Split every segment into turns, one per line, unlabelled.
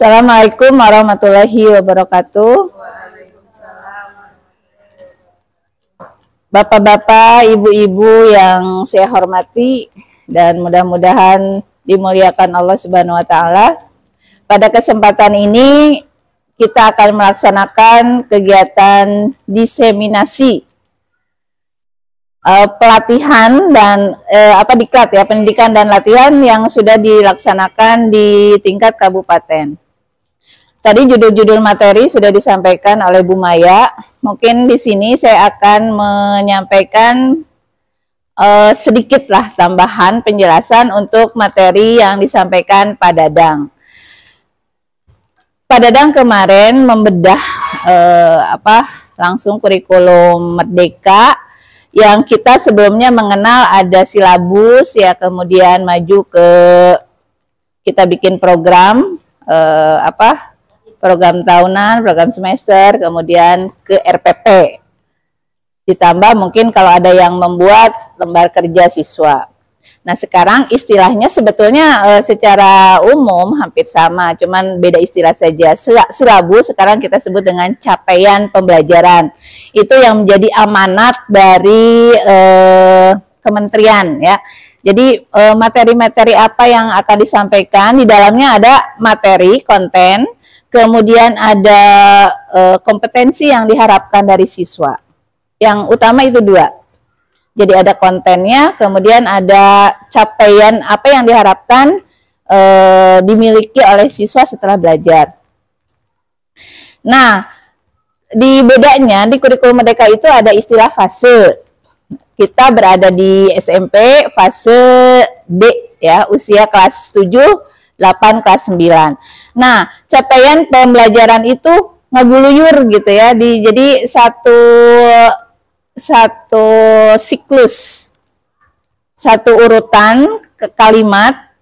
Assalamualaikum warahmatullahi wabarakatuh. Bapak-bapak, ibu-ibu yang saya hormati dan mudah-mudahan dimuliakan Allah Subhanahu wa taala. Pada kesempatan ini kita akan melaksanakan kegiatan diseminasi pelatihan dan diklat ya, pendidikan dan latihan yang sudah dilaksanakan di tingkat kabupaten. Tadi judul-judul materi sudah disampaikan oleh Bu Maya. Mungkin di sini saya akan menyampaikan sedikit lah tambahan penjelasan untuk materi yang disampaikan Pak Dadang. Pak Dadang kemarin membedah langsung kurikulum Merdeka yang kita sebelumnya mengenal ada silabus ya, kemudian maju ke kita bikin program program tahunan, program semester, kemudian ke RPP. Ditambah mungkin kalau ada yang membuat lembar kerja siswa. Nah, sekarang istilahnya sebetulnya secara umum hampir sama, cuman beda istilah saja. Silabus sekarang kita sebut dengan capaian pembelajaran. Itu yang menjadi amanat dari kementerian ya. Jadi materi-materi apa yang akan disampaikan, di dalamnya ada materi, konten, kemudian ada kompetensi yang diharapkan dari siswa. Yang utama itu dua. Jadi ada kontennya, kemudian ada capaian apa yang diharapkan dimiliki oleh siswa setelah belajar. Nah, di bedanya di kurikulum Merdeka itu ada istilah fase. Kita berada di SMP fase D ya, usia kelas 7, 8, kelas 9. Nah, capaian pembelajaran itu ngaguluyur gitu ya, jadi satu siklus, satu urutan ke kalimat.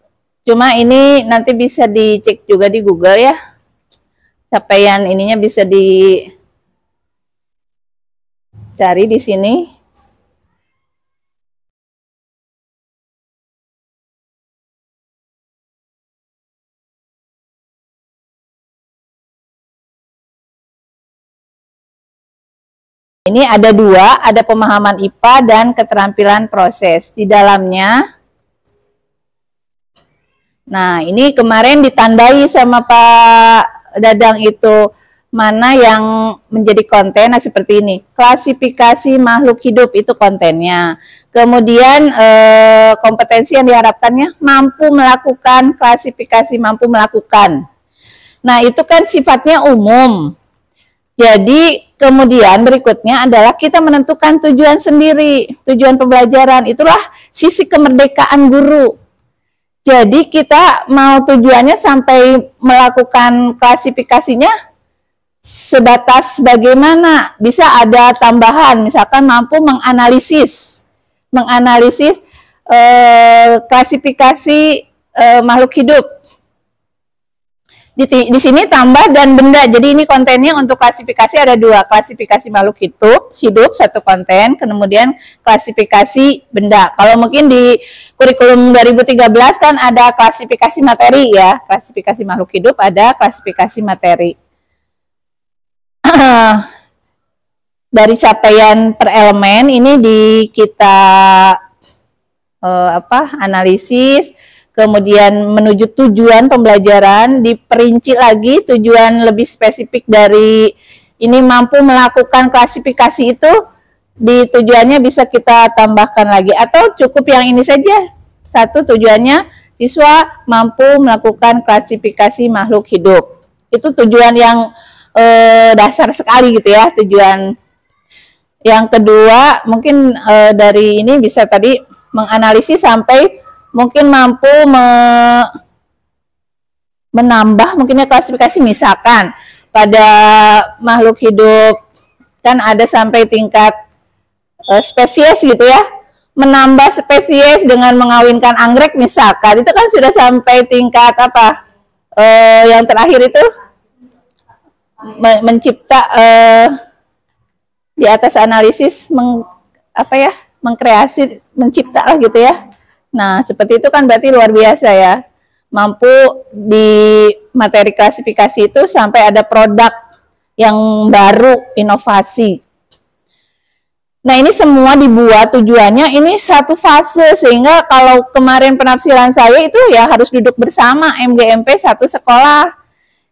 Cuma ini nanti bisa dicek juga di Google ya, capaian ininya bisa dicari di sini. Ini ada dua, ada pemahaman IPA dan keterampilan proses. Di dalamnya, nah ini kemarin ditandai sama Pak Dadang itu, mana yang menjadi konten, nah seperti ini. Klasifikasi makhluk hidup, itu kontennya. Kemudian kompetensi yang diharapkannya, mampu melakukan klasifikasi, mampu melakukan. Nah itu kan sifatnya umum. Jadi kemudian berikutnya adalah kita menentukan tujuan sendiri, tujuan pembelajaran. Itulah sisi kemerdekaan guru. Jadi kita mau tujuannya sampai melakukan klasifikasinya sebatas bagaimana, bisa ada tambahan, misalkan mampu menganalisis klasifikasi makhluk hidup. Di sini tambah dan benda. Jadi ini kontennya untuk klasifikasi ada dua, klasifikasi makhluk hidup satu konten, kemudian klasifikasi benda. Kalau mungkin di kurikulum 2013 kan ada klasifikasi materi ya, klasifikasi makhluk hidup, ada klasifikasi materi. Dari capaian per elemen ini kita analisis. Kemudian menuju tujuan pembelajaran, diperinci lagi tujuan lebih spesifik dari ini, mampu melakukan klasifikasi itu, di tujuannya bisa kita tambahkan lagi. Atau cukup yang ini saja, satu tujuannya siswa mampu melakukan klasifikasi makhluk hidup. Itu tujuan yang dasar sekali gitu ya, tujuan. Yang kedua mungkin dari ini bisa tadi menganalisis sampai mungkin mampu menambah mungkinnya klasifikasi, misalkan pada makhluk hidup kan ada sampai tingkat spesies gitu ya, menambah spesies dengan mengawinkan anggrek misalkan, itu kan sudah sampai tingkat yang terakhir itu mencipta di atas analisis mengkreasi, mencipta lah gitu ya. Nah, seperti itu kan berarti luar biasa ya. mampu di materi klasifikasi itu sampai ada produk yang baru, inovasi. Nah, ini semua dibuat tujuannya ini satu fase, sehingga kalau kemarin penafsiran saya itu ya harus duduk bersama MGMP satu sekolah.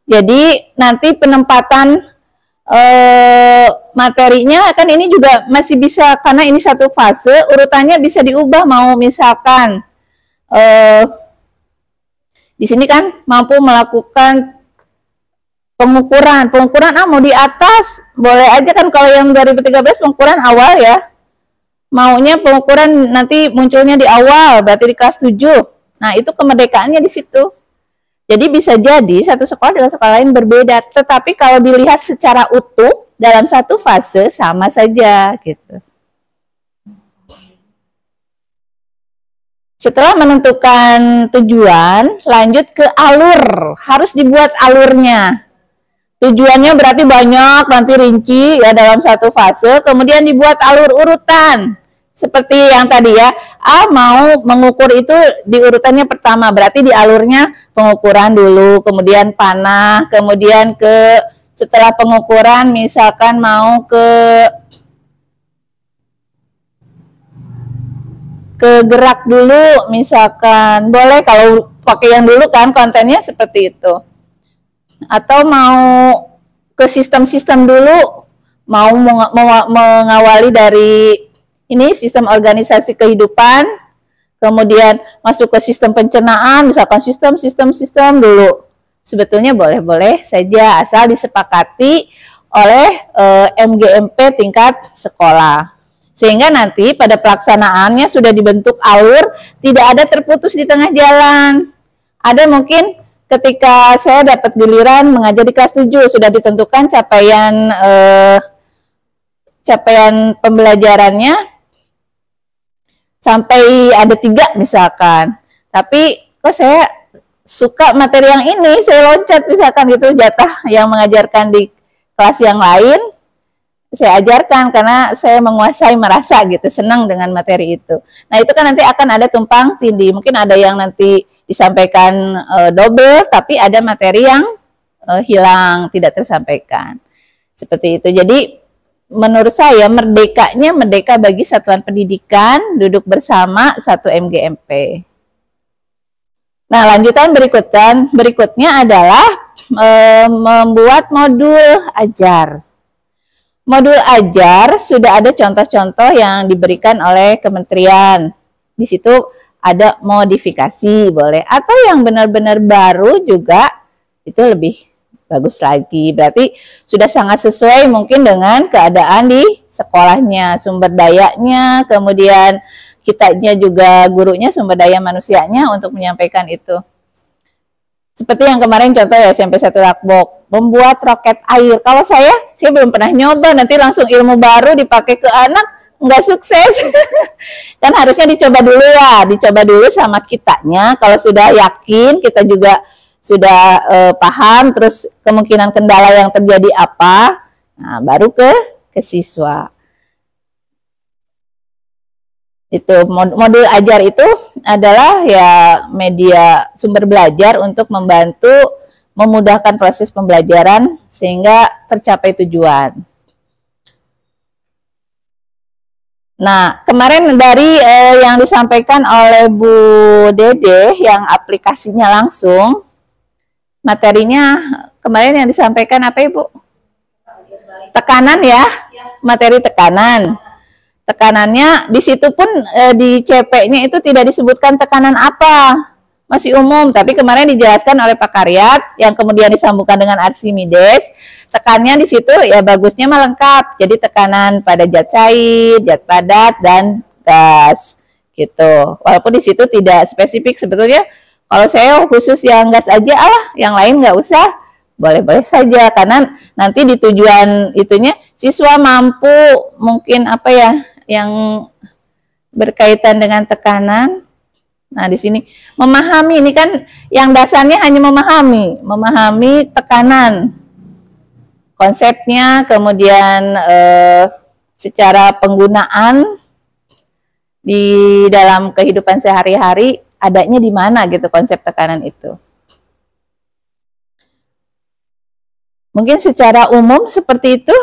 Jadi nanti penempatan materinya kan ini juga masih bisa, karena ini satu fase, urutannya bisa diubah, mau misalkan di sini kan mampu melakukan pengukuran mau di atas, boleh aja kan, kalau yang 2013 pengukuran awal ya, maunya pengukuran nanti munculnya di awal, berarti di kelas 7. Nah, itu kemerdekaannya di situ. Jadi bisa jadi satu sekolah dengan sekolah lain berbeda, tetapi kalau dilihat secara utuh dalam satu fase sama saja gitu. Setelah menentukan tujuan, lanjut ke alur. Harus dibuat alurnya. Tujuannya berarti banyak, nanti rinci ya dalam satu fase, kemudian dibuat alur urutan. Seperti yang tadi ya, mau mengukur itu di urutannya pertama, berarti di alurnya pengukuran dulu, kemudian panah, kemudian setelah pengukuran misalkan mau ke gerak dulu, misalkan boleh kalau pakai yang dulu kan kontennya seperti itu. Atau mau ke sistem-sistem dulu, mau mengawali dari ini sistem organisasi kehidupan, kemudian masuk ke sistem pencernaan, misalkan sistem dulu. Sebetulnya boleh-boleh saja asal disepakati oleh MGMP tingkat sekolah. Sehingga nanti pada pelaksanaannya sudah dibentuk alur, tidak ada terputus di tengah jalan. Ada mungkin ketika saya dapat giliran mengajar di kelas 7, sudah ditentukan capaian pembelajarannya sampai ada 3 misalkan. Tapi kok saya suka materi yang ini, saya loncat misalkan gitu, jatah yang mengajarkan di kelas yang lain, saya ajarkan karena saya menguasai, merasa gitu, senang dengan materi itu. Nah, itu kan nanti akan ada tumpang tindih. Mungkin ada yang nanti disampaikan double, tapi ada materi yang hilang, tidak tersampaikan. Seperti itu. Jadi, menurut saya merdeka bagi satuan pendidikan, duduk bersama satu MGMP. Nah, lanjutan berikutnya adalah membuat modul ajar. Modul ajar sudah ada contoh-contoh yang diberikan oleh kementerian. Di situ ada modifikasi boleh, atau yang benar-benar baru juga itu lebih bagus lagi. Berarti sudah sangat sesuai mungkin dengan keadaan di sekolahnya, sumber dayanya, kemudian kitanya juga, gurunya, sumber daya manusianya untuk menyampaikan itu. Seperti yang kemarin contoh ya, SMP 1 Lakbok, membuat roket air. Kalau saya belum pernah nyoba, nanti langsung ilmu baru dipakai ke anak, nggak sukses. Kan harusnya dicoba dulu ya, dicoba dulu sama kitanya. Kalau sudah yakin, kita juga sudah paham, terus kemungkinan kendala yang terjadi apa, nah baru ke siswa. Itu modul ajar itu adalah ya media sumber belajar untuk membantu memudahkan proses pembelajaran sehingga tercapai tujuan. Nah, kemarin dari yang disampaikan oleh Bu Dede yang aplikasinya langsung, materinya kemarin yang disampaikan apa Ibu? Tekanan ya, materi tekanan. Tekanannya di situ pun di CP-nya itu tidak disebutkan tekanan apa, masih umum, tapi kemarin dijelaskan oleh Pak Karyat yang kemudian disambungkan dengan Archimedes. Tekannya di situ ya bagusnya lengkap, jadi tekanan pada zat cair, zat padat, dan gas gitu. Walaupun di situ tidak spesifik sebetulnya. Kalau saya khusus yang gas aja, yang lain nggak usah, boleh-boleh saja, karena nanti di tujuan itunya siswa mampu mungkin apa ya yang berkaitan dengan tekanan. Nah, di sini memahami, ini kan yang dasarnya hanya memahami tekanan, konsepnya, kemudian secara penggunaan di dalam kehidupan sehari-hari adanya di mana gitu konsep tekanan itu. Mungkin secara umum seperti itu,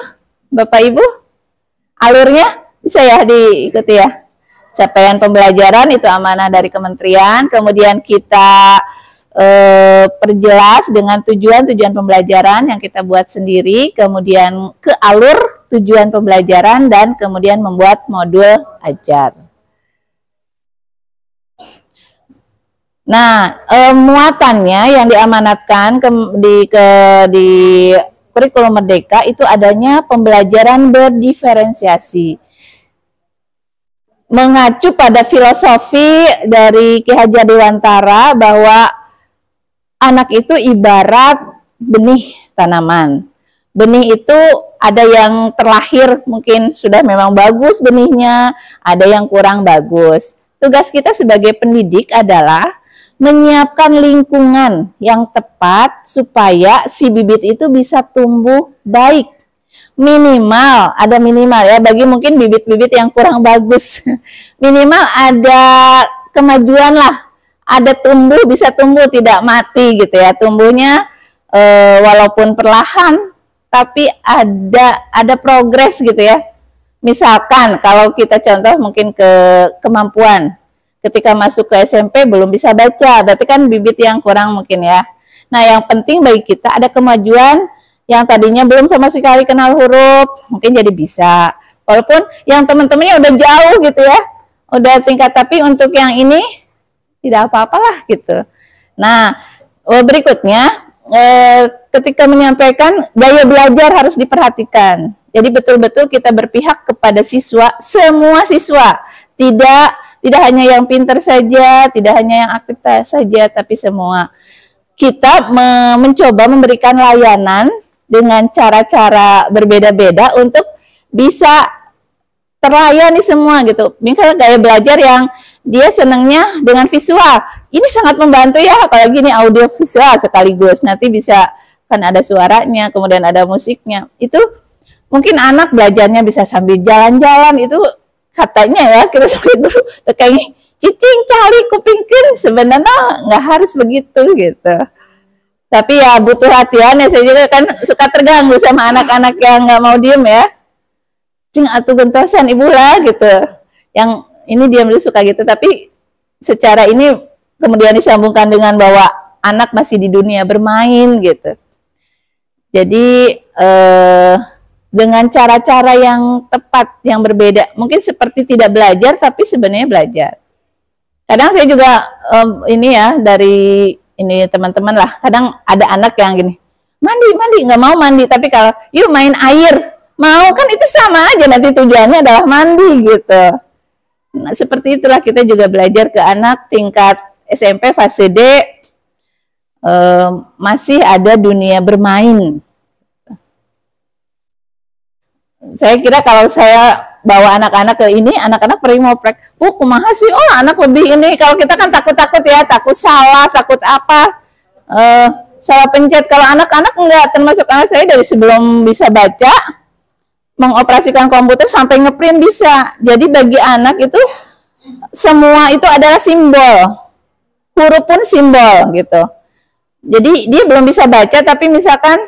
Bapak Ibu, alurnya bisa ya diikuti ya. Capaian pembelajaran itu amanah dari kementerian, kemudian kita perjelas dengan tujuan pembelajaran yang kita buat sendiri, kemudian ke alur tujuan pembelajaran, dan kemudian membuat modul ajar. Nah, muatannya yang diamanatkan di kurikulum Merdeka itu adanya pembelajaran berdiferensiasi. Mengacu pada filosofi dari Ki Hajar Dewantara bahwa anak itu ibarat benih tanaman. Benih itu ada yang terlahir mungkin sudah memang bagus benihnya, ada yang kurang bagus. Tugas kita sebagai pendidik adalah menyiapkan lingkungan yang tepat supaya si bibit itu bisa tumbuh baik. Minimal, ada minimal ya, bagi mungkin bibit-bibit yang kurang bagus. Minimal ada kemajuan lah, ada tumbuh, bisa tumbuh, tidak mati gitu ya. Tumbuhnya walaupun perlahan, tapi ada progres gitu ya. Misalkan kalau kita contoh mungkin ke kemampuan, ketika masuk ke SMP belum bisa baca, berarti kan bibit yang kurang mungkin ya. Nah, yang penting bagi kita ada kemajuan yang tadinya belum sama sekali kenal huruf, mungkin jadi bisa. Walaupun yang teman-temannya udah jauh gitu ya, udah tingkat, tapi untuk yang ini tidak apa-apalah gitu. Nah, berikutnya ketika menyampaikan gaya belajar harus diperhatikan. Jadi betul-betul kita berpihak kepada siswa, semua siswa, tidak hanya yang pintar saja, tidak hanya yang aktif saja, tapi semua. Kita mencoba memberikan layanan dengan cara-cara berbeda-beda untuk bisa terlayani semua gitu. Misalnya gaya belajar yang dia senangnya dengan visual, ini sangat membantu ya, apalagi ini audio visual sekaligus. Nanti bisa kan ada suaranya, kemudian ada musiknya. Itu mungkin anak belajarnya bisa sambil jalan-jalan, itu katanya ya kita sebagai guru tekannya cicing cali kupingkin, sebenarnya nggak harus begitu gitu. Tapi ya butuh latihan ya, saya juga kan suka terganggu sama anak-anak yang nggak mau diem ya. Cing atuh gentosan ibu lah gitu. Yang ini diam dulu suka gitu, tapi secara ini kemudian disambungkan dengan bahwa anak masih di dunia bermain gitu. Jadi dengan cara-cara yang tepat, yang berbeda. Mungkin seperti tidak belajar, tapi sebenarnya belajar. Kadang saya juga ini ya, dari ini teman-teman lah, kadang ada anak yang gini, mandi, nggak mau mandi, tapi kalau yuk main air, mau, kan itu sama aja, nanti tujuannya adalah mandi gitu. Nah, seperti itulah kita juga belajar ke anak tingkat SMP fase D, masih ada dunia bermain. Saya kira kalau saya bawa anak-anak ke ini, anak-anak primoprek, kumaha sih, oh anak lebih ini, kalau kita kan takut-takut ya, takut salah, takut apa, salah pencet. Kalau anak-anak enggak, termasuk anak saya dari sebelum bisa baca, mengoperasikan komputer sampai ngeprint bisa. Jadi bagi anak itu, semua itu adalah simbol, huruf pun simbol gitu. Jadi dia belum bisa baca, tapi misalkan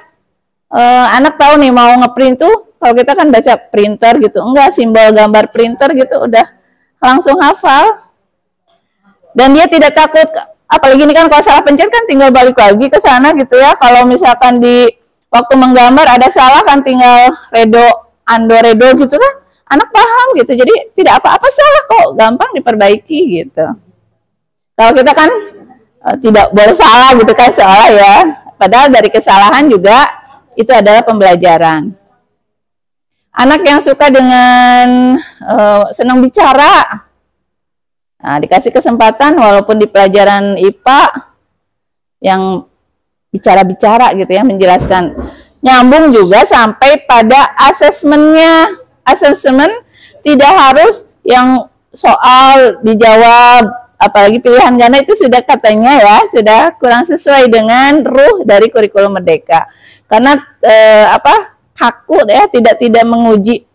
anak tahu nih mau ngeprint tuh, kalau kita kan baca printer gitu, enggak, simbol gambar printer gitu udah langsung hafal. Dan dia tidak takut, apalagi ini kan kalau salah pencet kan tinggal balik lagi ke sana gitu ya. Kalau misalkan di waktu menggambar ada salah kan tinggal redo gitu kan, anak paham gitu. Jadi tidak apa-apa salah kok, gampang diperbaiki gitu. Kalau kita kan tidak boleh salah gitu kan, salah ya. Padahal dari kesalahan juga itu adalah pembelajaran. Anak yang suka dengan senang bicara, nah, dikasih kesempatan walaupun di pelajaran IPA yang bicara-bicara gitu ya, menjelaskan, nyambung juga sampai pada asesmennya. Asesmen tidak harus yang soal dijawab, apalagi pilihan ganda itu sudah katanya ya, sudah kurang sesuai dengan ruh dari kurikulum Merdeka. Karena kaku ya, tidak menguji.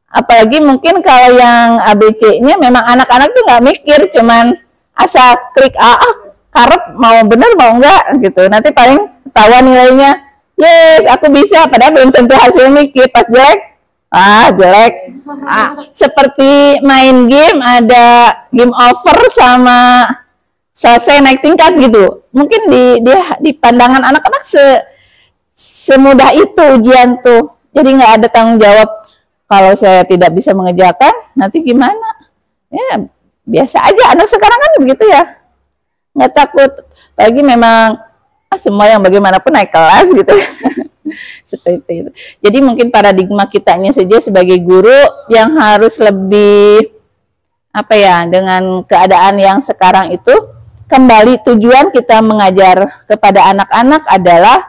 Apalagi mungkin kalau yang ABC-nya memang anak-anak tuh nggak mikir, cuman asal klik karep mau bener mau enggak gitu, nanti paling ketahuan nilainya. Yes, aku bisa, padahal belum tentu hasil mikir. Pas jelek, jelek. Seperti main game, ada game over sama selesai naik tingkat gitu. Mungkin di pandangan anak-anak semudah itu ujian tuh. Jadi nggak ada tanggung jawab. Kalau saya tidak bisa mengerjakan, nanti gimana? Ya biasa aja. Anak sekarang kan begitu ya. Nggak takut, lagi memang semua yang bagaimanapun naik kelas gitu. Seperti itu. Jadi mungkin paradigma kitanya saja sebagai guru yang harus lebih dengan keadaan yang sekarang itu, kembali tujuan kita mengajar kepada anak-anak adalah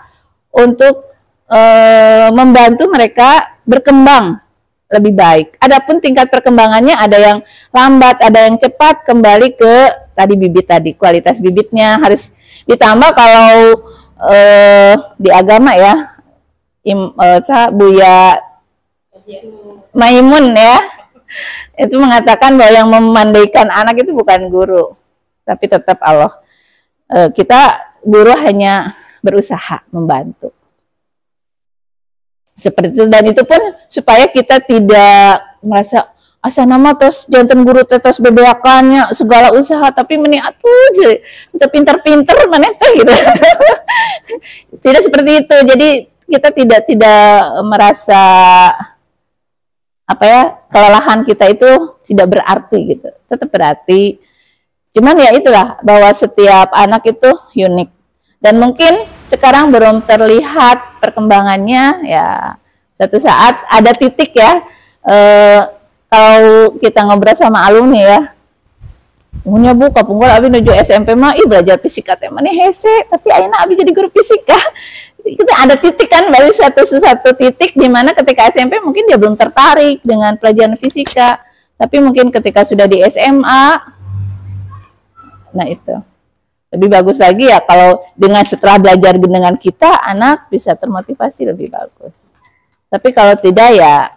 untuk membantu mereka berkembang lebih baik. Adapun tingkat perkembangannya ada yang lambat, ada yang cepat, kembali ke tadi bibit tadi, kualitas bibitnya harus ditambah. Kalau di agama ya, Buya Maimun ya, itu mengatakan bahwa yang memandaikan anak itu bukan guru, tapi tetap Allah. Kita guru hanya berusaha membantu. Seperti itu, dan itu pun supaya kita tidak merasa asa nama tos jantan guru tos bebeakannya segala usaha, tapi meni atuh kita pinter-pinter mana gitu. Tidak seperti itu. Jadi kita tidak merasa kelelahan kita itu tidak berarti gitu. Tetap berarti. Cuman ya itulah, bahwa setiap anak itu unik. Dan mungkin sekarang belum terlihat perkembangannya, ya suatu saat ada titik ya. Kalau kita ngobrol sama alumni ya, punya bu kapunggol abi nuju SMP mah belajar fisika teh mana hese, tapi ayeuna abi jadi guru fisika. Kita ada titik kan, dari satu titik di mana ketika SMP mungkin dia belum tertarik dengan pelajaran fisika, tapi mungkin ketika sudah di SMA, nah itu lebih bagus lagi ya kalau dengan setelah belajar dengan kita, anak bisa termotivasi lebih bagus. Tapi kalau tidak ya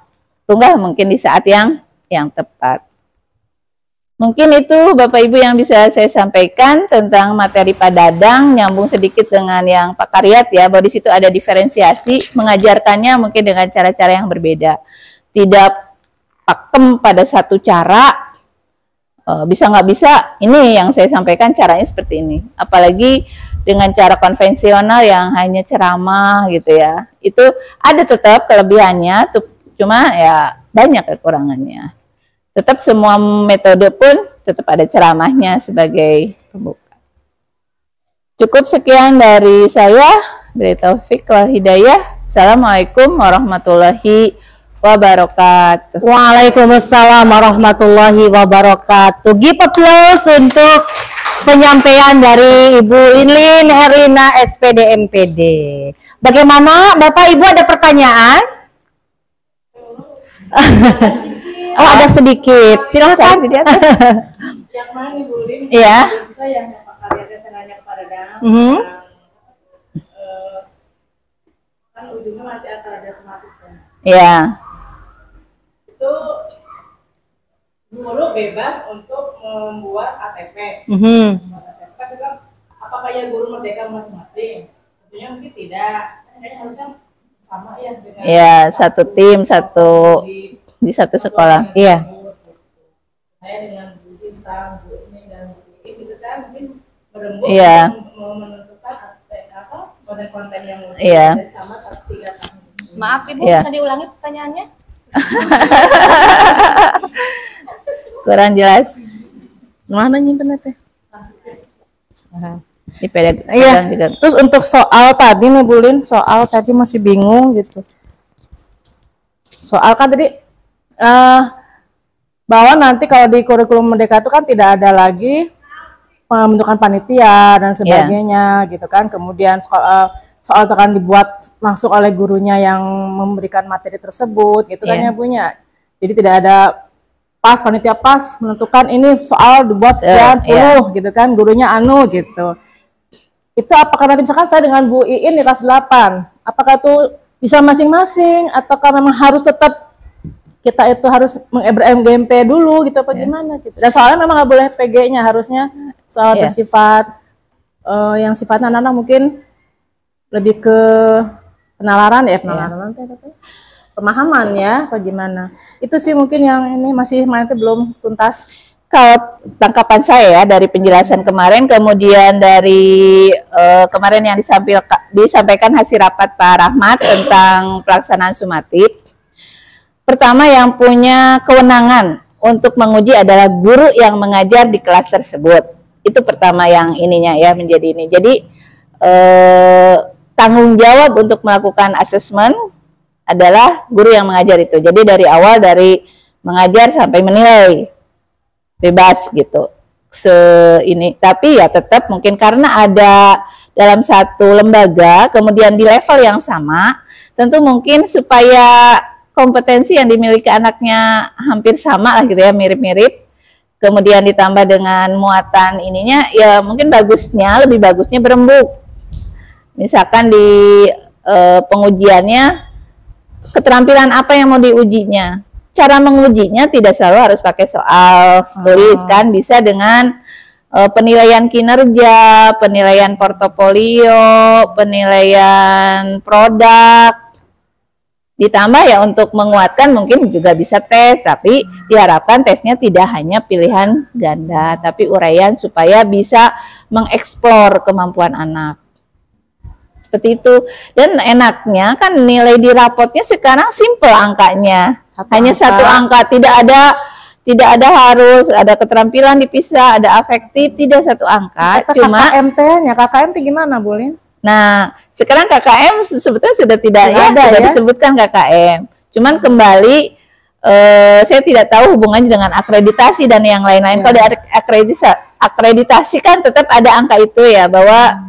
tunggu mungkin di saat yang tepat. Mungkin itu Bapak Ibu yang bisa saya sampaikan tentang materi Pak Dadang, nyambung sedikit dengan yang Pak Karyat ya, bahwa di situ ada diferensiasi, mengajarkannya mungkin dengan cara-cara yang berbeda. Tidak pakem pada satu cara, bisa nggak bisa, ini yang saya sampaikan caranya seperti ini. Apalagi dengan cara konvensional yang hanya ceramah gitu ya, itu ada tetap kelebihannya, cuma ya banyak kekurangannya. Tetap semua metode pun tetap ada ceramahnya sebagai pembuka. Cukup sekian dari saya. Billahi taufik wal hidayah. Assalamualaikum warahmatullahi wabarakatuh.
Waalaikumsalam warahmatullahi wabarakatuh. Give applause untuk penyampaian dari Ibu Inlin Herlina SPD MPD. Bagaimana Bapak Ibu, ada pertanyaan? Oh, ada sedikit. Silakan.
Yang mana nih Bu Lin?
Iya.
Yang Pak Karyatnya saya nanya kepada Dang. Kan ujungnya nanti akan ada smartphone.
Iya.
Itu guru bebas untuk membuat ATP. Saya bilang, apakah ya guru merdeka masing-masing? Tentunya mungkin tidak. Kayaknya harusnya sama ya dengan.
Iya, satu tim, di satu sekolah.
Iya.
Saya dengan Bu Bintang, Bu ini dan Bu ini gitu kan, mungkin berembuk menentukan konten-konten yang sama 3 tahun.
Maaf Ibu, bisa diulangi pertanyaannya?
Kurang jelas.
Mana nyimpen teh?
Iya.
Terus untuk soal tadi nih Bu Lin, soal tadi masih bingung gitu. Soal kan tadi bahwa nanti kalau di kurikulum merdeka itu kan tidak ada lagi pembentukan panitia dan sebagainya gitu kan. Kemudian soal akan dibuat langsung oleh gurunya yang memberikan materi tersebut gitu kan ya Bunya. Jadi tidak ada panitia menentukan ini soal dibuat sekian gitu kan, gurunya gitu. Itu apakah nanti misalkan saya dengan Bu Iin di kelas 8, apakah itu bisa masing-masing ataukah memang harus tetap kita itu harus meng-GMP dulu gitu apa gimana gitu. Dan soalnya memang nggak boleh PG-nya, harusnya soal bersifat yang sifatnya anak-anak mungkin lebih ke penalaran ya, pemahaman ya, apa gimana. Itu sih mungkin yang ini masih belum tuntas.
Kalau tangkapan saya ya dari penjelasan kemarin, kemudian dari kemarin yang disampaikan hasil rapat Pak Rahmat tentang pelaksanaan sumatif. Pertama, yang punya kewenangan untuk menguji adalah guru yang mengajar di kelas tersebut. Itu pertama yang ininya ya, menjadi ini. Jadi tanggung jawab untuk melakukan asesmen adalah guru yang mengajar itu. Jadi dari awal, dari mengajar sampai menilai, bebas gitu. Tapi ya tetap mungkin karena ada dalam satu lembaga, kemudian di level yang sama, tentu mungkin supaya kompetensi yang dimiliki anaknya hampir sama lah gitu ya, mirip-mirip. Kemudian ditambah dengan muatan ininya, ya mungkin lebih bagusnya berembuk. Misalkan di pengujiannya, keterampilan apa yang mau diujinya. Cara mengujinya tidak selalu harus pakai soal tulis kan, bisa dengan penilaian kinerja, penilaian portofolio, penilaian produk. Ditambah ya untuk menguatkan mungkin juga bisa tes, tapi diharapkan tesnya tidak hanya pilihan ganda, tapi uraian supaya bisa mengeksplor kemampuan anak. Seperti itu. Dan enaknya kan nilai di rapotnya sekarang simple angkanya. Hanya satu angka, tidak ada harus ada keterampilan dipisah, ada afektif, tidak satu angka. Cuma
KKM-nya, KKM itu gimana, Bolin?
Nah, sekarang KKM sebetulnya sudah tidak sudah disebutkan KKM. Cuman kembali saya tidak tahu hubungannya dengan akreditasi dan yang lain-lain. Kalau ada akreditasi kan tetap ada angka itu ya, bahwa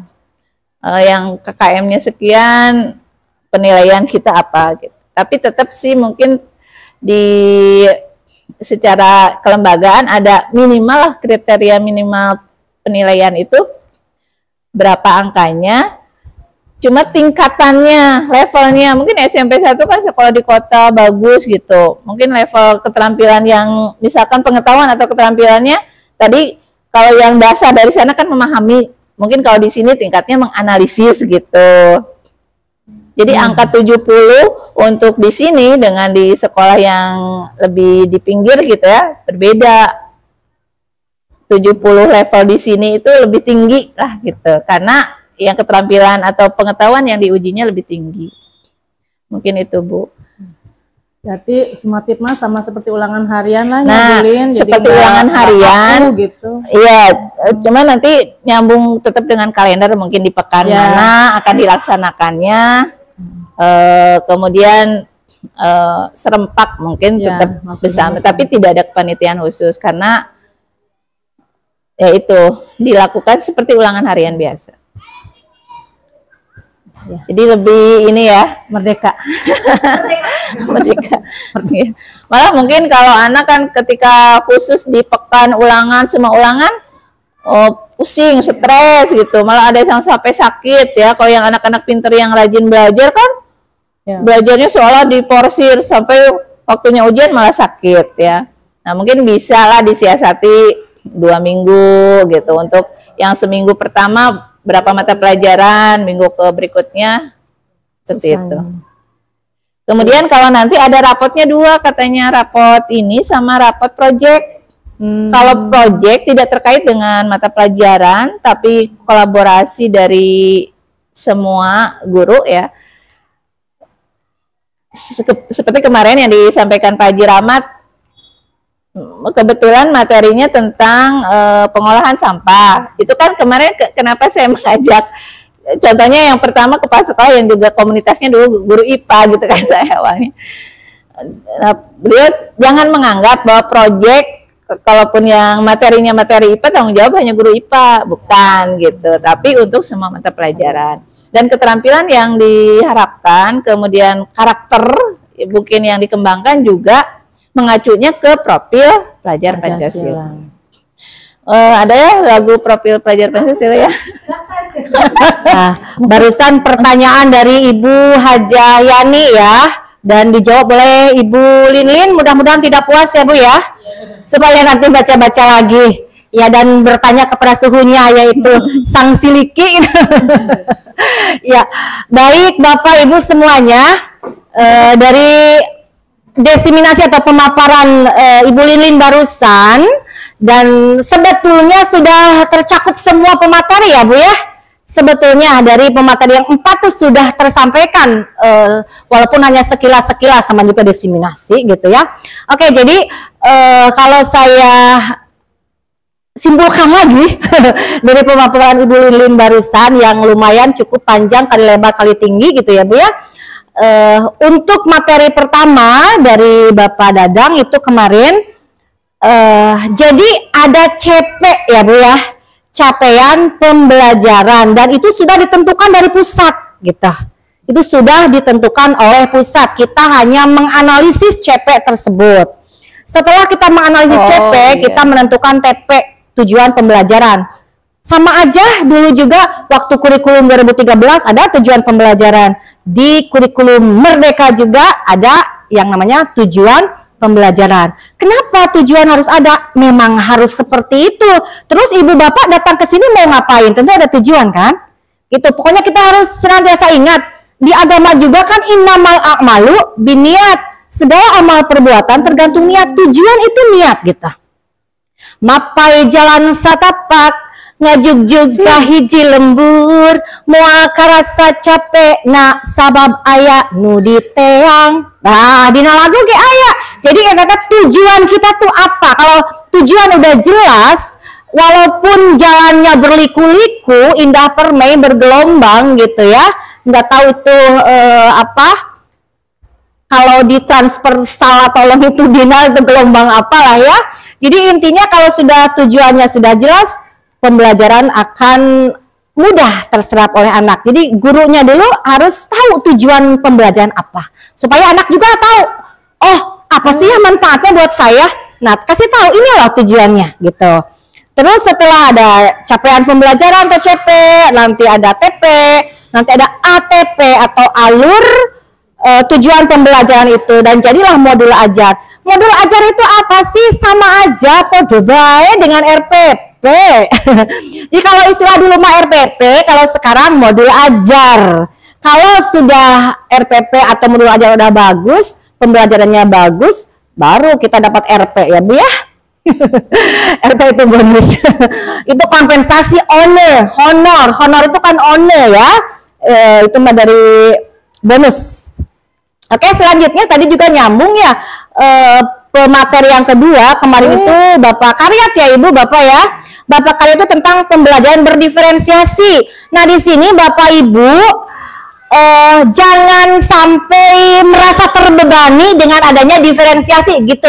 yang KKM-nya sekian, penilaian kita apa gitu. Tapi tetap sih mungkin secara kelembagaan ada minimal lah, kriteria minimal penilaian itu berapa angkanya. Cuma tingkatannya, levelnya, mungkin SMP 1 kan sekolah di kota bagus gitu. Mungkin level keterampilan yang misalkan pengetahuan atau keterampilannya tadi, kalau yang dasar dari sana kan memahami. Mungkin kalau di sini tingkatnya menganalisis gitu. Jadi angka 70 untuk di sini dengan di sekolah yang lebih di pinggir gitu ya, berbeda. 70 level di sini itu lebih tinggi lah gitu. Karena yang keterampilan atau pengetahuan yang diujinya lebih tinggi. Mungkin itu, Bu.
Berarti sumatif mah sama seperti ulangan harian lah,
seperti ulangan harian gitu. Iya, cuma nanti nyambung tetap dengan kalender, mungkin di pekan mana akan dilaksanakannya. Kemudian serempak mungkin tetap bersama, tapi tidak ada kepanitiaan khusus karena ya itu dilakukan seperti ulangan harian biasa. Ya. Jadi lebih ini ya, merdeka. Merdeka. Malah mungkin kalau anak kan ketika khusus di pekan ulangan, semua ulangan pusing, stres gitu. Malah ada yang sampai sakit ya. Kalau yang anak-anak pinter yang rajin belajar kan, belajarnya seolah diporsir sampai waktunya ujian malah sakit ya. Nah mungkin bisa lah disiasati 2 minggu gitu, untuk yang seminggu pertama berapa mata pelajaran, minggu ke berikutnya seperti itu. Kemudian kalau nanti ada rapotnya 2, katanya rapot ini sama rapot project. Kalau project tidak terkait dengan mata pelajaran, tapi kolaborasi dari semua guru ya. Seperti kemarin yang disampaikan Pak Haji Rahmat, kebetulan materinya tentang pengolahan sampah. Itu kan kemarin kenapa saya mengajak, contohnya yang pertama kepala sekolah yang juga komunitasnya dulu guru IPA gitu kan saya awalnya. Nah, beliau jangan menganggap bahwa proyek, kalaupun yang materinya materi IPA, tanggung jawab hanya guru IPA, bukan gitu. Tapi untuk semua mata pelajaran. Dan keterampilan yang diharapkan, kemudian karakter mungkin yang dikembangkan juga mengacunya ke profil pelajar Pancasila. Ada ya lagu profil pelajar Pancasila ya?
Nah, barusan pertanyaan dari Ibu Hajah Yani ya, Dan dijawab oleh Ibu Linlin, mudah-mudahan tidak puas ya Bu ya, supaya nanti baca-baca lagi ya dan bertanya kepada suhunya yaitu sang siliki. Ya, baik Bapak Ibu semuanya, dari desiminasi atau pemaparan Ibu Linlin barusan, dan sebetulnya sudah tercakup semua pemateri ya Bu ya. Sebetulnya dari pemateri yang 4 itu sudah tersampaikan, walaupun hanya sekilas-sekilas sama juga desiminasi gitu ya. Oke, jadi kalau saya simpulkan lagi dari pemaparan Ibu Linlin barusan yang lumayan cukup panjang, kali lebar kali tinggi gitu ya Bu ya. Untuk materi pertama dari Bapak Dadang itu kemarin, jadi ada CP ya Bu ya, capaian pembelajaran, dan itu sudah ditentukan dari pusat gitu. Itu sudah ditentukan oleh pusat. Kita hanya menganalisis CP tersebut. Setelah kita menganalisis CP, kita menentukan TP, tujuan pembelajaran. Sama aja dulu juga waktu kurikulum 2013 ada tujuan pembelajaran. Di kurikulum Merdeka juga ada yang namanya tujuan pembelajaran. Kenapa tujuan harus ada? Memang harus seperti itu. Terus ibu bapak datang ke sini mau ngapain? Tentu ada tujuan kan? Gitu. Pokoknya kita harus senantiasa ingat. Di agama juga kan innamal a'malu biniat. Segala amal perbuatan tergantung niat. Tujuan itu niat gitu. Mapai jalan satapak, ngajugjug kahiji lembur, moal karasa capek na sabab aya nu diteang. Nah, dina lagu ge aya. Jadi kata tujuan kita tuh apa? Kalau tujuan udah jelas, walaupun jalannya berliku-liku, indah permai bergelombang gitu ya, nggak tahu itu apa. Kalau ditransfer salah tolong itu dina itu gelombang apalah ya. Jadi intinya kalau sudah tujuannya sudah jelas, pembelajaran akan mudah terserap oleh anak. Jadi gurunya dulu harus tahu tujuan pembelajaran apa, supaya anak juga tahu, oh apa sih yang manfaatnya buat saya. Nah, kasih tahu inilah tujuannya gitu. Terus setelah ada capaian pembelajaran atau CP, nanti ada TP, nanti ada ATP atau alur tujuan pembelajaran itu, dan jadilah modul ajar. Modul ajar itu apa sih? Sama aja podo bae dengan RPP. Jadi kalau istilah dulu mah RPP, kalau sekarang modul ajar. Kalau sudah RPP atau modul ajar udah bagus, pembelajarannya bagus, baru kita dapat RP ya Bu ya. RP itu bonus. Itu kompensasi honor itu kan honor ya. Itu mah dari bonus. Oke, selanjutnya tadi juga nyambung ya, pemateri yang kedua kemarin itu Bapak Karyat ya Ibu Bapak ya. Bapak Karyat itu tentang pembelajaran berdiferensiasi. Nah di sini Bapak Ibu jangan sampai merasa terbebani dengan adanya diferensiasi gitu,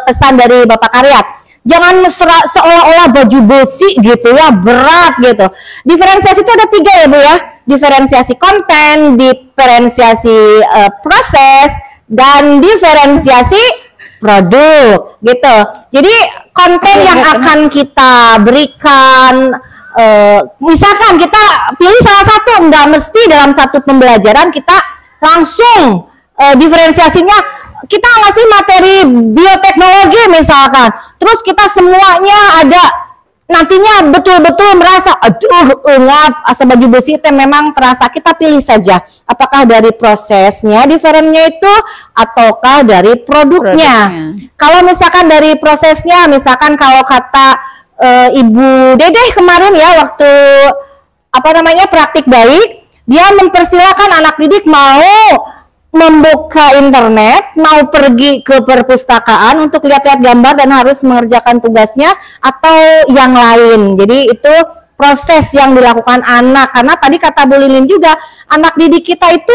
pesan dari Bapak Karyat. Jangan seolah-olah baju besi gitu ya, berat gitu. Diferensiasi itu ada 3 ya Bu ya. Diferensiasi konten, diferensiasi proses, dan diferensiasi produk gitu. Jadi konten yang akan kita berikan, misalkan kita pilih salah satu, nggak mesti dalam satu pembelajaran kita langsung diferensiasinya. Kita ngasih materi bioteknologi misalkan, terus kita semuanya ada, nantinya betul-betul merasa aduh ngap asa baju besi itu memang terasa. Kita pilih saja apakah dari prosesnya diferennya itu ataukah dari produknya. Kalau misalkan dari prosesnya, misalkan kalau kata Ibu Dedeh kemarin ya waktu apa namanya praktik baik, dia mempersilahkan anak didik mau membuka internet, mau pergi ke perpustakaan untuk lihat-lihat gambar dan harus mengerjakan tugasnya atau yang lain. Jadi itu proses yang dilakukan anak, karena tadi kata Bu Lilin juga anak didik kita itu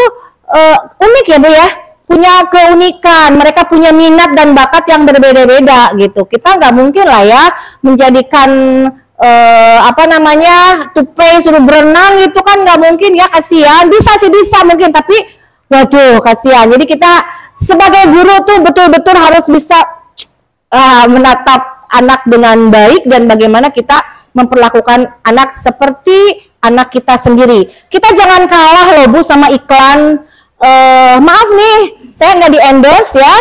unik ya Bu ya, punya keunikan, mereka punya minat dan bakat yang berbeda-beda gitu. Kita nggak mungkin lah ya menjadikan apa namanya tupai suruh berenang itu kan nggak mungkin ya, kasihan. Bisa sih bisa mungkin, tapi waduh kasihan. Jadi kita sebagai guru tuh betul-betul harus bisa menatap anak dengan baik dan bagaimana kita memperlakukan anak seperti anak kita sendiri. Kita jangan kalah loh Bu sama iklan maaf nih, saya nggak di endorse ya.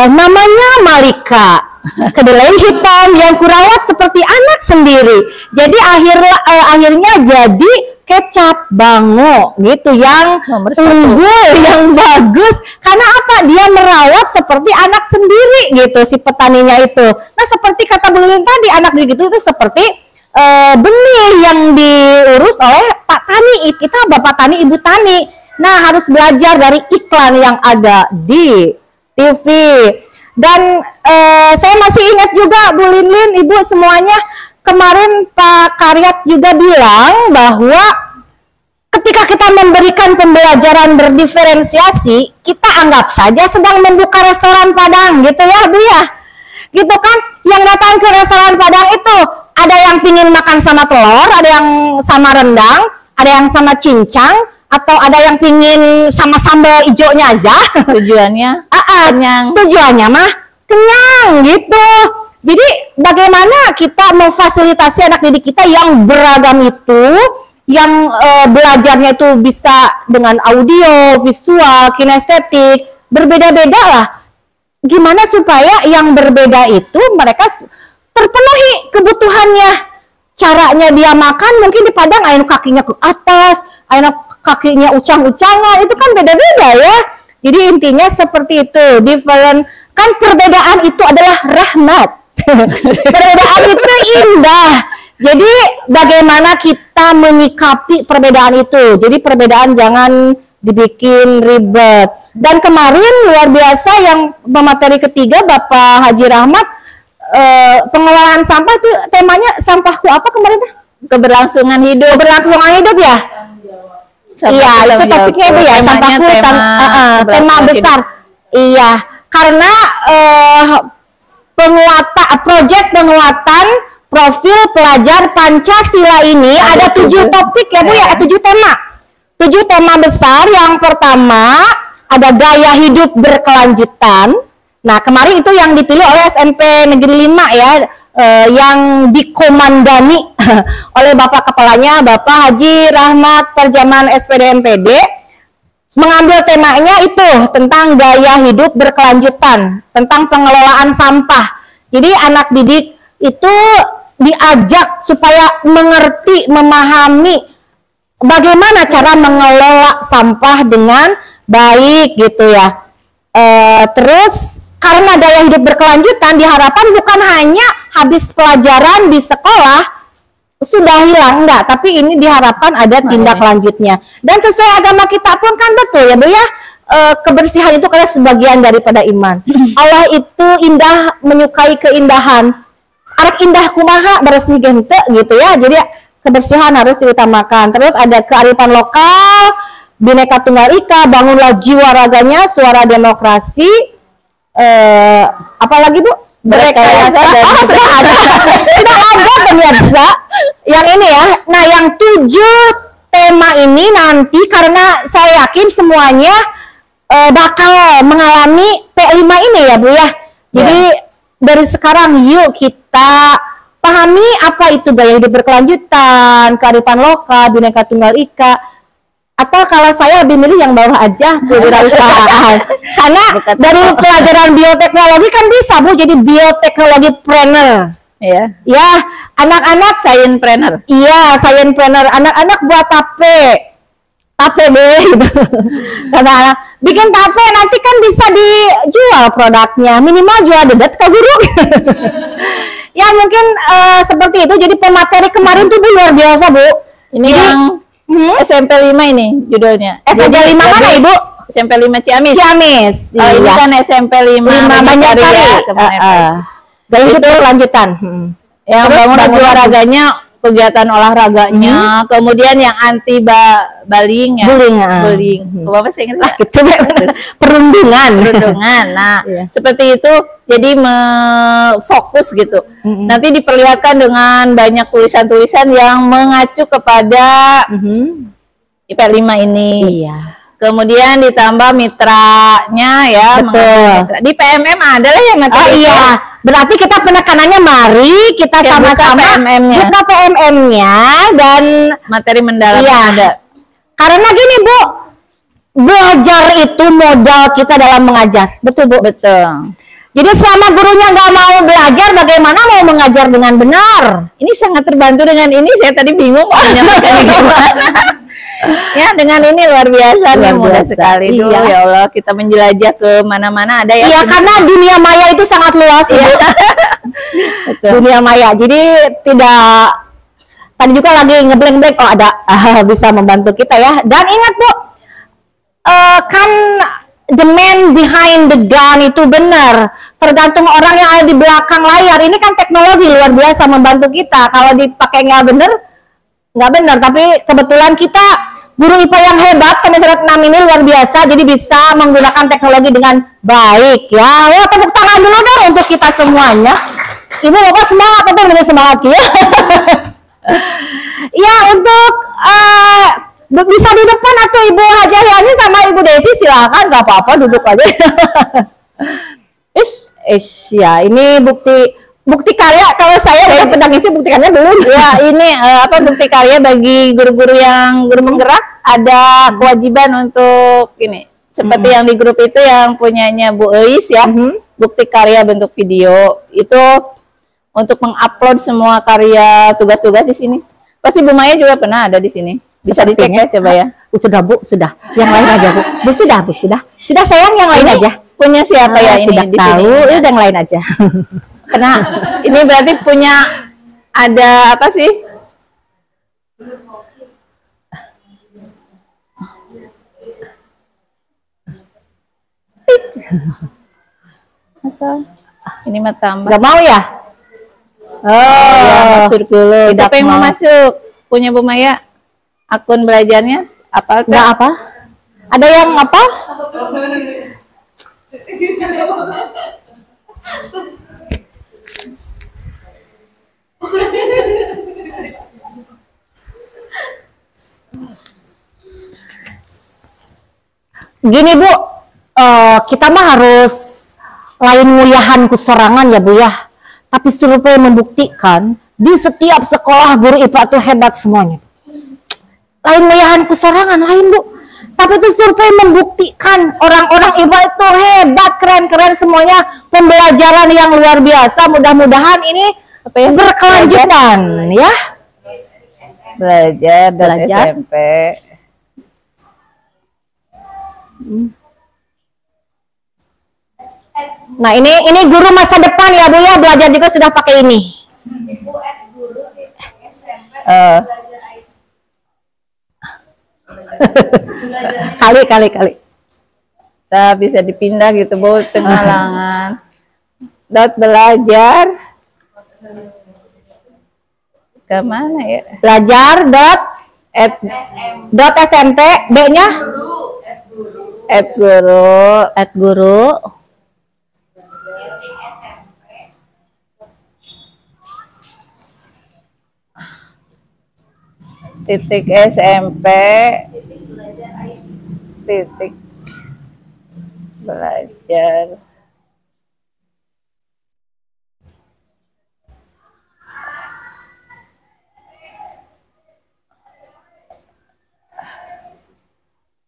Namanya Malika, kedelai hitam yang kurawat seperti anak sendiri. Jadi akhirnya jadi kecap bango gitu yang unggul, yang bagus. Karena apa? Dia merawat seperti anak sendiri gitu si petaninya itu. Nah seperti kata Bu Lilin tadi, anak begitu itu seperti benih yang diurus oleh Pak Tani. Kita Bapak Tani, Ibu Tani. Nah harus belajar dari iklan yang ada di TV. Dan saya masih ingat juga Bu Lilin, Ibu semuanya, kemarin Pak Karyat juga bilang bahwa ketika kita memberikan pembelajaran berdiferensiasi, kita anggap saja sedang membuka restoran Padang gitu ya Bu ya. Gitu kan, yang datang ke restoran Padang itu ada yang pingin makan sama telur, ada yang sama rendang, ada yang sama cincang, atau ada yang pingin sama sambal hijaunya aja.
Tujuannya kenyang.
Tujuannya mah kenyang gitu. Jadi bagaimana kita memfasilitasi anak didik kita yang beragam itu, yang belajarnya itu bisa dengan audio, visual, kinestetik, berbeda-beda lah. Gimana supaya yang berbeda itu mereka terpenuhi kebutuhannya. Caranya dia makan mungkin di Padang ayo kakinya ke atas, ayo kakinya ucang-ucangan, itu kan beda-beda ya. Jadi intinya seperti itu. Different, kan perbedaan itu adalah rahmat. Perbedaan itu indah. Jadi bagaimana kita menyikapi perbedaan itu. Jadi perbedaan jangan dibikin ribet. Dan kemarin luar biasa yang pemateri ketiga Bapak Haji Rahmat, pengelolaan sampah itu temanya sampahku apa kemarin?
Keberlangsungan hidup.
Keberlangsungan hidup ya? Iya, itu topiknya itu ya, sampahku tema besar. Iya, karena proyek penguatan profil pelajar Pancasila ini ada 7 topik ya Bu ya, 7 tema. 7 tema besar. Yang pertama ada gaya hidup berkelanjutan. Nah, kemarin itu yang dipilih oleh SMP Negeri 5 ya, yang dikomandani oleh Bapak Kepalanya, Bapak Haji Rahmat Perjaman SPD MPD, mengambil temanya itu tentang gaya hidup berkelanjutan, tentang pengelolaan sampah. Jadi anak didik itu diajak supaya mengerti, memahami bagaimana cara mengelola sampah dengan baik gitu ya. Terus karena gaya hidup berkelanjutan diharapkan bukan hanya habis pelajaran di sekolah sudah hilang, enggak, tapi ini diharapkan ada tindak lanjutnya. Dan sesuai agama kita pun kan betul ya Bu ya, kebersihan itu adalah sebagian daripada iman. Allah itu indah, menyukai keindahan. Arek indah kumaha bersih gente gitu ya. Jadi kebersihan harus diutamakan. Terus ada kearifan lokal, Bhinneka Tunggal Ika, bangunlah jiwa raganya, suara demokrasi. Apalagi Bu? Berrekayasa dan sudah ada pemirsa yang ini ya. Nah, yang 7 tema ini nanti karena saya yakin semuanya bakal mengalami P5 ini ya Bu ya. Jadi dari sekarang yuk kita pahami apa itu gaya hidup berkelanjutan, kearifan lokal, Bhinneka Tunggal Ika. Atau kalau saya lebih milih yang bawah aja, kewirausahaan. Karena dari pelajaran bioteknologi kan bisa Bu jadi bioteknologi planner. Iya. Ya, anak-anak science-planner. Iya, science-planner. Anak-anak buat tape deh gitu. Karena bikin tape nanti kan bisa dijual produknya. Minimal jual dedet ke guru. Ya mungkin seperti itu. Jadi pemateri kemarin tuh luar biasa Bu.
Ini jadi, yang SMP 5 ini judulnya.
SMP 5 mana Ibu?
SMP 5 Ciamis.
Ciamis.
Oh, ini kan SMP 5
Banjarsari ya. Dan itu lanjutan.
Yang bangun olahraganya, kegiatan olahraganya, kemudian yang anti bullying ya. Bullying. Apa sih ingat?
Perundungan.
Nah, seperti itu. Jadi fokus gitu. Nanti diperlihatkan dengan banyak tulisan-tulisan yang mengacu kepada IPA 5 ini. Iya. Kemudian ditambah mitranya ya.
Betul.
Mitra. Di PMM ada lah ya materi.
Oh iya. Berarti kita penekanannya mari kita sama-sama buka PMM-nya
dan
dan
materi mendalam ada.
Karena gini Bu, belajar itu modal kita dalam mengajar. Betul Bu?
Betul.
Jadi selama gurunya nggak mau belajar, bagaimana mau mengajar dengan benar?
Ini sangat terbantu dengan ini. Saya tadi bingung mau menyampaikannya gimana. Ya, dengan ini luar biasa nih, mudah sekali. Duh,
Iya.
ya Allah, kita menjelajah ke mana-mana ada ya.
Iya, karena dunia maya itu sangat luas ya.
Betul.
Dunia maya. Jadi tidak, tadi juga lagi ngeblank-blank, oh ada bisa membantu kita ya. Dan ingat Bu, kan the man behind the gun itu benar. Tergantung orang yang ada di belakang layar. Ini kan teknologi luar biasa membantu kita. Kalau dipakai nggak benar. Tapi kebetulan kita guru IPA yang hebat, Komisariat 6 ini luar biasa. Jadi bisa menggunakan teknologi dengan baik ya. Wah, tepuk tangan dulu dong untuk kita semuanya. Ibu Bapak semangat, betul benar semangat ya. Ya, untuk bisa di depan atau Ibu Hajah Yani sama Ibu Desi silakan, nggak apa-apa duduk aja. Ya ini bukti karya. Kalau saya udah pernah ngisi bukti karya belum.
Ya, ini bukti karya bagi guru-guru yang guru penggerak, ada kewajiban untuk ini. Seperti yang di grup itu yang punyanya Bu Eis ya. Bukti karya bentuk video itu untuk mengupload semua karya tugas-tugas di sini. Pasti Bu Maya juga pernah ada di sini. Bisa dicek ya, coba ya.
Sudah Bu, sudah. Yang lain aja Bu. Bu sudah. Sudah sayang, yang lain aja.
Punya siapa ya ini
tidak
di
tahu,
sini?
yang lain aja.
Karena ini berarti punya ada apa sih? Atau ini mah tambah.
Gak mau ya?
Ya, masuk dulu.
Tidak
Siapa yang mau
mau.
masuk? Punya Bu Maya? Akun belajarnya? Apa?
Nggak apa? Ada yang apa? Gini Bu, kita mah harus lain nguliahan kusorangan ya Bu ya. Tapi survei membuktikan di setiap sekolah guru IPA itu hebat semuanya. Lain nguliahan kusorangan lain Bu. Tapi itu survei membuktikan orang-orang IPA itu hebat, keren-keren semuanya, pembelajaran yang luar biasa. Mudah-mudahan ini berkelanjutan ya.
Belajar. SMP.
Nah ini guru masa depan ya Bu ya, belajar juga sudah pakai ini. Kali.
Kita bisa dipindah gitu Bu, tengah langan. Belajar. Kemana ya?
Belajar .smp, B-nya? @guru.
Titik SMP titik belajar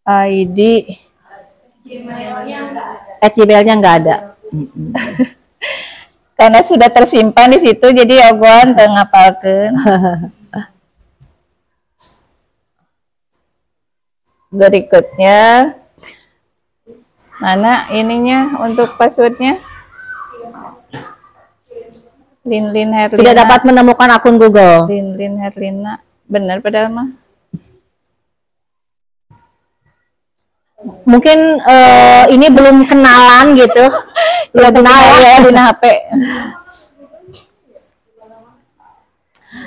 ID
Gmail-nya nggak ada.
karena sudah tersimpan di situ jadi ogohan teu ngapalkeun. Berikutnya mana ininya untuk passwordnya? Linlin Herlina.
Tidak dapat menemukan akun Google.
Linlin Herlina. Benar padahal mah.
Mungkin ini belum kenalan gitu. Belum kenalan
ya di HP.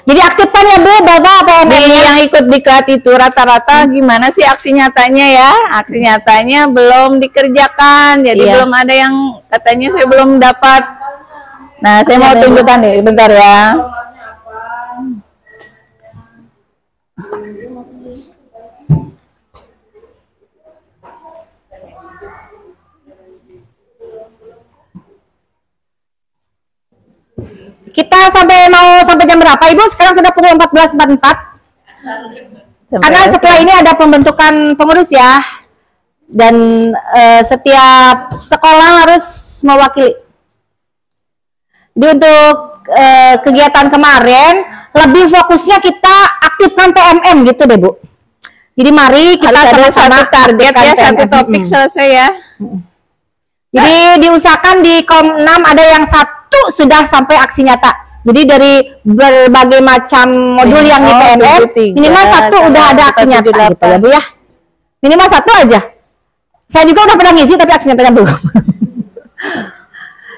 Jadi aktifkan ya Bu, Bapak PMN-nya.
Yang ikut diklat itu rata-rata gimana sih aksi nyatanya ya? Aksi nyatanya belum dikerjakan, jadi belum ada yang katanya saya belum dapat. Nah, saya mau tunjukkan nih, bentar ya.
Kita sampai jam berapa Ibu? Sekarang sudah pukul 14.44. Karena setelah ini ada pembentukan pengurus ya, dan setiap sekolah harus mewakili. Jadi untuk kegiatan kemarin lebih fokusnya kita aktifkan PMM gitu deh Bu. Jadi mari kita sama-sama
target ya, satu topik selesai ya.
Jadi diusahakan di Kom 6 ada yang satu sudah sampai aksi nyata. Jadi dari berbagai macam modul yang di PMM, minimal satu udah ada aksi nyata gitu ya Bu ya. Minimal satu aja. Saya juga udah pernah ngisi tapi aksi nyatanya belum.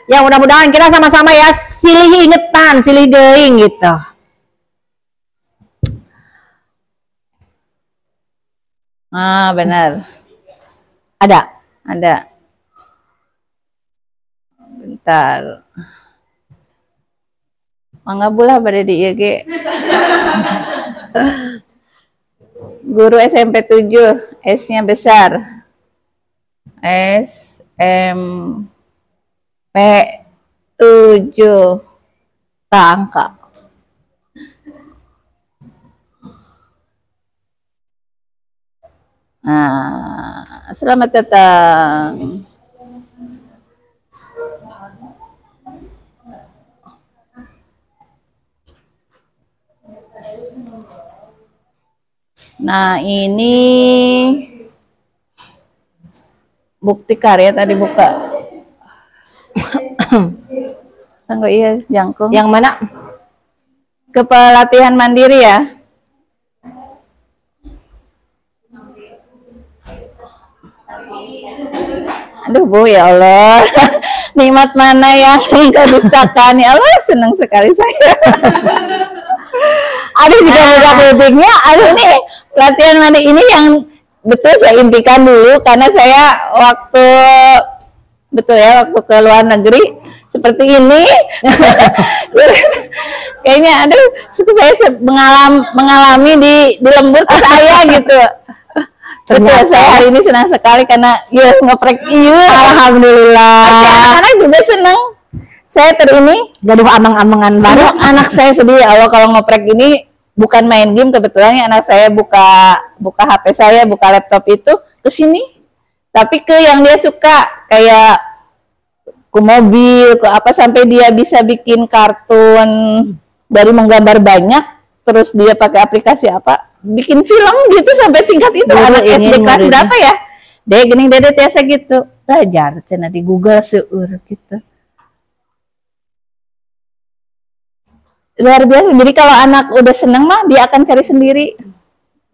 Ya mudah-mudahan kita sama-sama ya silih ingetan, silih geuing gitu.
Ah, benar.
Ada.
Bentar. Mangga bulah pada di IG. Guru SMP 7, S-nya besar. SMP 7.
Angka.
Nah, selamat datang. Nah, ini bukti karya tadi buka. Tunggu iya, jangkung.
Yang mana?
Kepelatihan mandiri ya. Aduh Bu, ya Allah. Nikmat mana yang engkau dustakan ya Allah, senang sekali saya. Aduh juga buka publiknya. Aduh nih, pelatihan mandiri ini yang betul saya impikan dulu karena saya waktu ke luar negeri seperti ini. Kayaknya aduh, saya mengalami di lembur ke saya gitu. Betul, saya hari ini senang sekali karena ya ngoprek
Alhamdulillah.
Anak-anak juga senang. Saya ini
gaduh amang-amangan baru.
Anak saya sedih ya Allah kalau ngoprek ini bukan main game, kebetulan anak saya buka HP saya, buka laptop itu ke sini. Tapi ke yang dia suka kayak ke mobil, ke apa sampai dia bisa bikin kartun dari menggambar banyak, terus dia pakai aplikasi apa? Bikin film gitu sampai tingkat itu. Anak SD kelas berapa ya? Deh gening dede tiasa gitu. Belajar cenah di Google seueur gitu. Luar biasa. Jadi kalau anak udah seneng mah dia akan cari sendiri.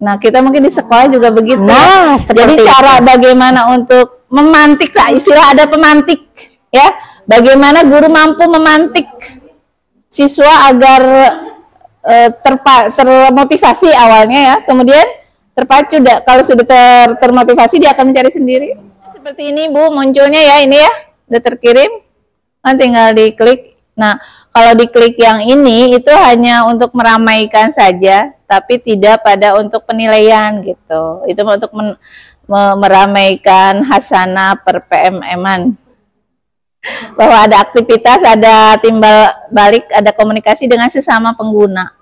Nah, kita mungkin di sekolah juga begitu.
Nah,
jadi cara bagaimana untuk memantik, tak istilah ada pemantik ya. Bagaimana guru mampu memantik siswa agar termotivasi awalnya ya, kemudian terpacu. Kalau sudah termotivasi dia akan mencari sendiri. Seperti ini Bu munculnya ya, ini ya udah terkirim, kan tinggal diklik. Nah kalau diklik yang ini itu hanya untuk meramaikan saja, tapi tidak pada untuk penilaian gitu. Itu untuk meramaikan hasanah per PMM-an. Bahwa ada aktivitas, ada timbal balik, ada komunikasi dengan sesama pengguna.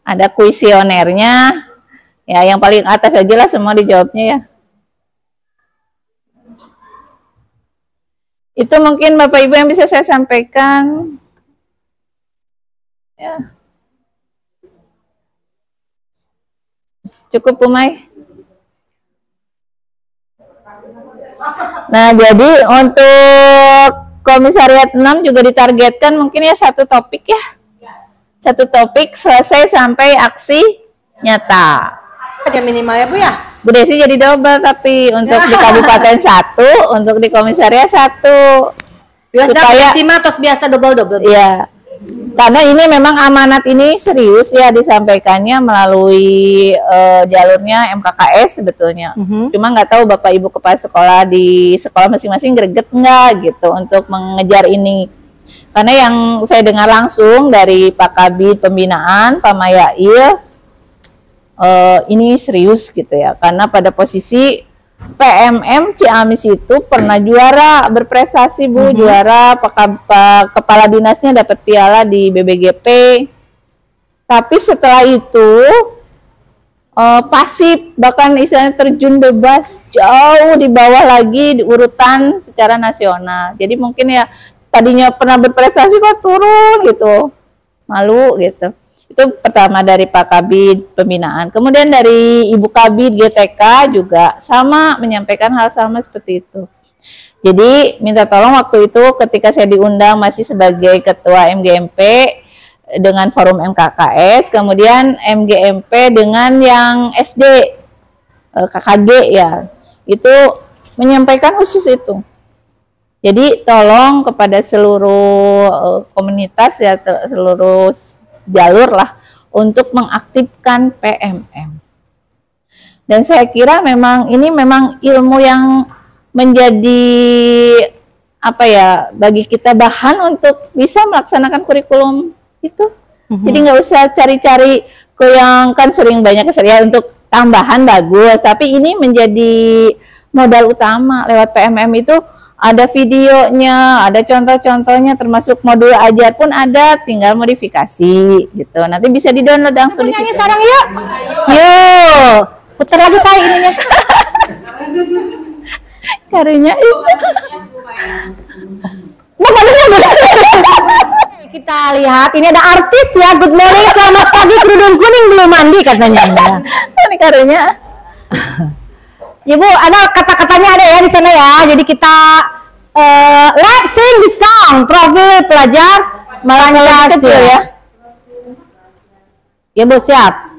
Ada kuesionernya, ya yang paling atas aja lah semua dijawabnya ya. Itu mungkin Bapak Ibu yang bisa saya sampaikan. Ya. Cukup Umay. Nah, jadi untuk Komisariat 6 juga ditargetkan mungkin ya satu topik ya. Satu topik selesai sampai aksi nyata.
Aja minimal ya Bu ya.
Bu Desi jadi double tapi untuk di kabupaten satu, untuk di komisariat satu.
Supaya terus biasa double-double.
Iya. Karena ini memang amanat ini serius ya disampaikannya melalui jalurnya MKKS sebetulnya. Cuma nggak tahu Bapak Ibu kepala sekolah di sekolah masing-masing greget nggak gitu untuk mengejar ini. Karena yang saya dengar langsung dari Pak Kabid Pembinaan, Pak Mayail, ini serius gitu ya. Karena pada posisi PMM Ciamis itu pernah juara, berprestasi Bu, juara, kepala dinasnya dapat piala di BBGP. Tapi setelah itu pasif, bahkan istilahnya terjun bebas jauh di bawah lagi di urutan secara nasional. Jadi mungkin ya tadinya pernah berprestasi kok turun gitu, malu gitu. Itu pertama dari Pak Kabid pembinaan. Kemudian dari Ibu Kabid GTK juga sama menyampaikan hal sama seperti itu. Jadi minta tolong waktu itu ketika saya diundang masih sebagai ketua MGMP dengan forum MKKS, kemudian MGMP dengan yang SD, KKG ya, itu menyampaikan khusus itu. Jadi tolong kepada seluruh komunitas ya, seluruh jalur lah untuk mengaktifkan PMM. Dan saya kira memang ini memang ilmu yang menjadi apa ya bagi kita bahan untuk bisa melaksanakan kurikulum itu. Jadi nggak usah cari-cari ke yang kan sering banyak ya untuk tambahan bagus, tapi ini menjadi modal utama. Lewat PMM itu ada videonya, ada contoh-contohnya, termasuk modul ajar pun ada, tinggal modifikasi gitu. Nanti bisa di-download langsung di situ.
Nyanyi sekarang yuk. Yuk. Putar lagi saya ininya.
Karunya itu.
Kita lihat ini ada artis ya. Good morning, selamat pagi, kerudung kuning belum mandi katanya.
Ini karunya.
Ya Bu, ada kata-katanya ada ya di sana ya. Jadi kita let's sing the song. Profil pelajar Pancasila ya. Ya Bu, siap.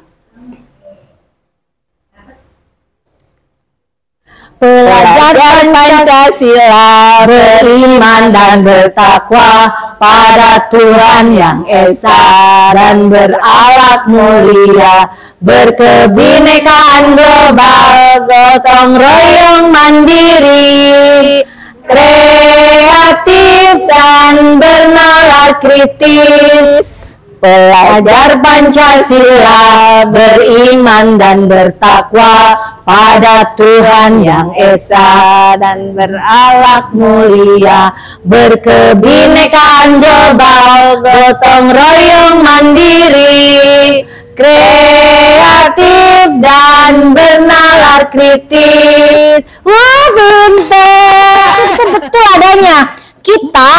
Pelajar Pancasila beriman dan bertakwa pada Tuhan yang Esa dan berakhlak mulia, berkebinekaan global, gotong royong mandiri, kreatif dan bernalar kritis. Pelajar Pancasila beriman dan bertakwa pada Tuhan yang Esa dan berakhlak mulia, berkebinekaan global, gotong royong mandiri, kreatif dan bernalar kritis. Wah, pintar. Itu betul adanya. Kita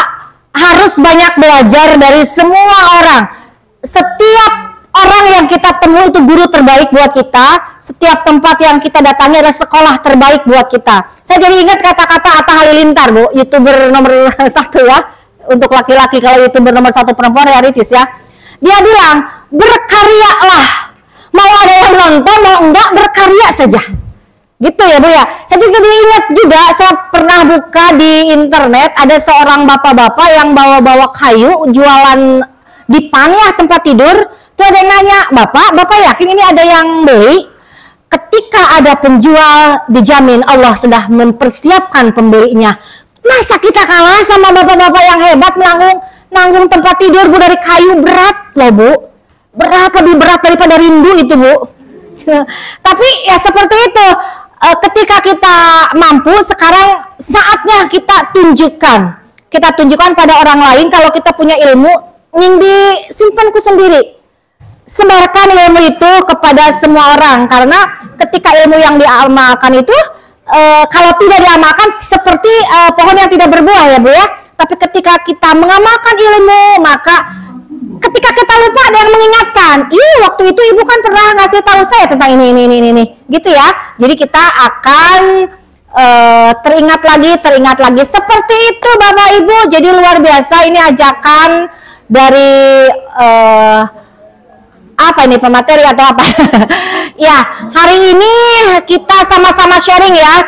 harus banyak belajar dari semua orang. Setiap orang yang kita temui itu guru terbaik buat kita. Setiap tempat yang kita datangi adalah sekolah terbaik buat kita. Saya jadi ingat kata-kata Atta Halilintar, Bu, YouTuber nomor 1 ya. Untuk laki-laki, kalau YouTuber nomor 1 perempuan ya Ricis ya. Dia bilang, berkaryalah. Mau ada yang nonton, mau enggak, berkarya saja. Gitu ya Bu ya. Saya juga diingat juga, saya pernah buka di internet, ada seorang bapak-bapak yang bawa-bawa kayu, jualan di Paniah tempat tidur. Tuh ada yang nanya, Bapak yakin ini ada yang beli? Ketika ada penjual, dijamin Allah sudah mempersiapkan pembelinya. Masa kita kalah sama bapak-bapak yang hebat nanggung tempat tidur Bu dari kayu? Berat loh Bu. Berat, lebih berat daripada rindu itu Bu. Tapi ya seperti itu. Ketika kita mampu, sekarang saatnya kita tunjukkan. Kita tunjukkan pada orang lain kalau kita punya ilmu. Yang disimpanku sendiri. Sebarkan ilmu itu kepada semua orang, karena ketika ilmu yang diamalkan itu kalau tidak diamalkan seperti pohon yang tidak berbuah ya Bu ya. Tapi ketika kita mengamalkan ilmu, maka ketika kita lupa ada yang mengingatkan. Waktu itu Ibu kan pernah ngasih tahu saya tentang ini gitu ya. Jadi kita akan teringat lagi seperti itu Bapak Ibu. Jadi luar biasa, ini ajakan dari apa ini, pemateri atau apa? Ya, hari ini kita sama-sama sharing ya,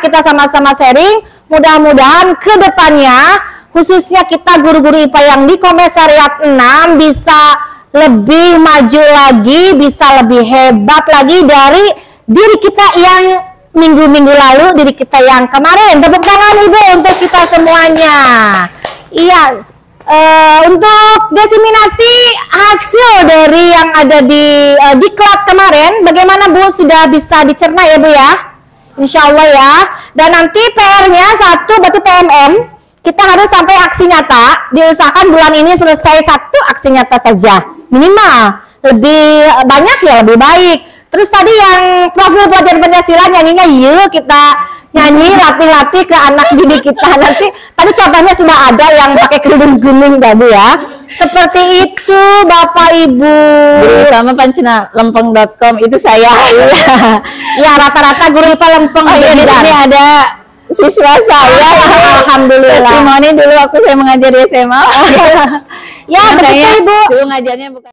mudah-mudahan ke depannya khususnya kita guru-guru IPA yang di Komisariat 6 bisa lebih maju lagi, bisa lebih hebat lagi dari diri kita yang minggu-minggu lalu, diri kita yang kemarin. Tepuk tangan Ibu untuk kita semuanya. Iya. Untuk diseminasi hasil dari yang ada di diklat kemarin, bagaimana Bu, sudah bisa dicerna ya Bu ya? Insya Allah ya. Dan nanti PR-nya 1 berarti PMM, kita harus sampai aksi nyata. Diusahakan bulan ini selesai 1 aksi nyata saja, minimal. Lebih banyak ya lebih baik. Terus tadi yang profil pelajar Pancasila nyanyinya yuk kita nyanyi latih-latih ke anak didik kita. Nanti tadi contohnya sudah ada yang pakai kerudung kuning tadi ya. Seperti itu Bapak Ibu.
Guru utama pancenalempeng.com itu saya.
Ya rata-rata guru IPA Lempeng.
Oh iya, di sini ada siswa saya.
Alhamdulillah.
Testimoni dulu waktu saya mengajar di SMA.
Ya betul Ibu.
Dulu ngajarnya bukan